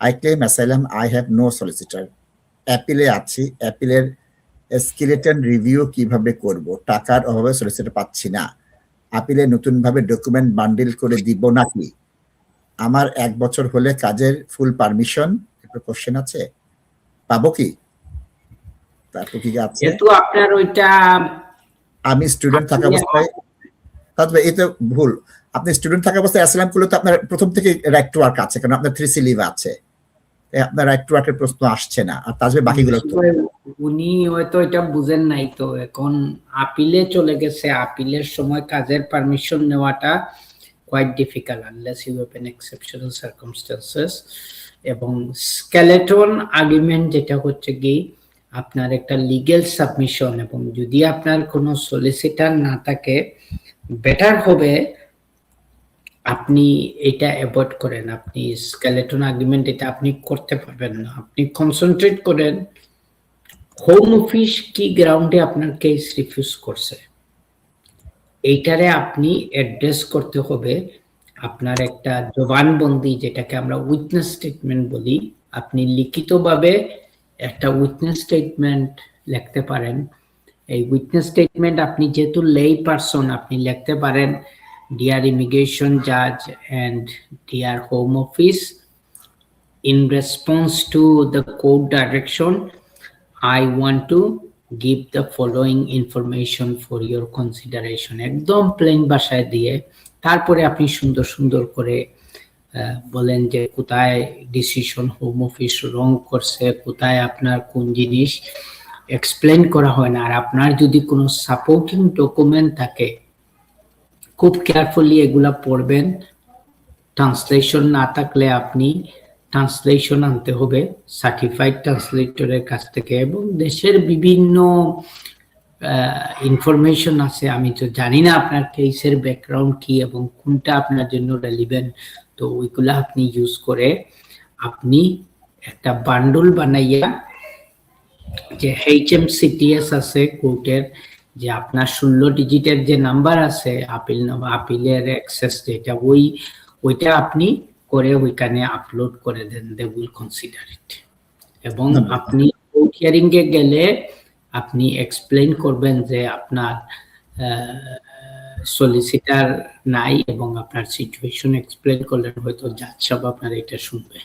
I claim asylum. I have no solicitor. অ্যাপিলে আছি, অ্যাপিলের skeleton review কিভাবে করব? টাকার অভাবে সলিসিটর পাচ্ছি না। আপিলে নতুনভাবে ডকুমেন্ট বান্ডিল করে দিব নাকি? আমার 1 বছর হলে কাজের ফুল পারমিশন, একটা কোশ্চেন আছে, পাবো কি? তারপর কি আছে? যেহেতু আপনার ওইটা আমি স্টুডেন্ট থাকা অবস্থায়, তবে এটা ভুল। আপনি স্টুডেন্ট থাকা অবস্থায় অ্যাসাইলাম করলে তো আপনার প্রথম থেকে রাইট টু ওয়ার্ক আছে, কারণ আপনার 3C লিভ আছে, আপনার রাইট টু ওয়ার্কের প্রশ্ন আসছে না। আর তাজবে বাকিগুলো উনি হয়তো এটা বুঝেন নাই। তো এখন আপিলে চলে গেছে, আপিলের সময় কাজের পারমিশন নেওয়াটা quite difficult unless you have an exceptional circumstances. এবং স্কেলেটন আর্গুমেন্ট যেটা হচ্ছে কি আপনার একটা লিগ্যাল সাবমিশন, এবং যদি আপনার কোনো সলিসিটার না থাকে বেটার হবে আপনি এটা অ্যাভয়েড করেন। আপনি স্কেলেটন আর্গুমেন্ট এটা আপনি করতে পারবেন না। আপনি কনসেন্ট্রেট করেন হোম অফিস কি গ্রাউন্ডে আপনার কেস রিফিউজ করছে, এইটারে আপনি অ্যাড্রেস করতে হবে। আপনার একটা জবানবন্দি, যেটাকে আমরা উইটনেস স্টেটমেন্ট বলি, আপনি লিখিতভাবে একটা উইটনেস স্টেটমেন্ট লিখতে পারেন। এই উইটনেস স্টেটমেন্ট আপনি যেহেতু লেই পারসন, আপনি লিখতে পারেন, ডিয়ার ইমিগ্রেশন জাজ and dear Home Office, in response to the court direction, I want to give the following information for your consideration. একদম প্লেন ভাষায় দিয়ে তারপরে আপনি সুন্দর সুন্দর করে বলেন যে কোথায় ডিসিশন হোম অফিস রং করছে, কোথায় আপনার কোন জিনিস এক্সপ্লেন করা হয় না। আর আপনার যদি কোনো সাপোর্টিং ডকুমেন্ট থাকে খুব কেয়ারফুলি এগুলা পড়বেন। ট্রান্সলেশন না থাকলে আপনি ট্রান্সলেশন আনতে হবে সার্টিফাইড ট্রান্সলেটরের কাছ থেকে। এবং দেশের বিভিন্ন ইনফরমেশন আছে, আমি তো জানি না আপনার কেসের ব্যাকগ্রাউন্ড কি এবং কোনটা আপনার জন্য রেলিভেন্ট, তো ওইগুলা আপনি ইউজ করে আপনি একটা বান্ডল বানাইয়া, যে HMCTS আছে কোর্টের, যে আপনার 16 ডিজিটের যে নাম্বার আছে আপিল নাম্বার, আপিলের অ্যাক্সেস যেটা, ওইটা আপনি করে ওইখানে আপলোড করে দেন, দে উইল কনসিডার ইট। এবং আপনি কোর্ট হিয়ারিং এ গেলে আপনি এক্সপ্লেইন করবেন যে আপনার সলিসিটার নাই এবং আপনার সিচুয়েশন এক্সপ্লেইন করলেন, হয়তো জাজ সাহেব আপনার এটা শুনবে।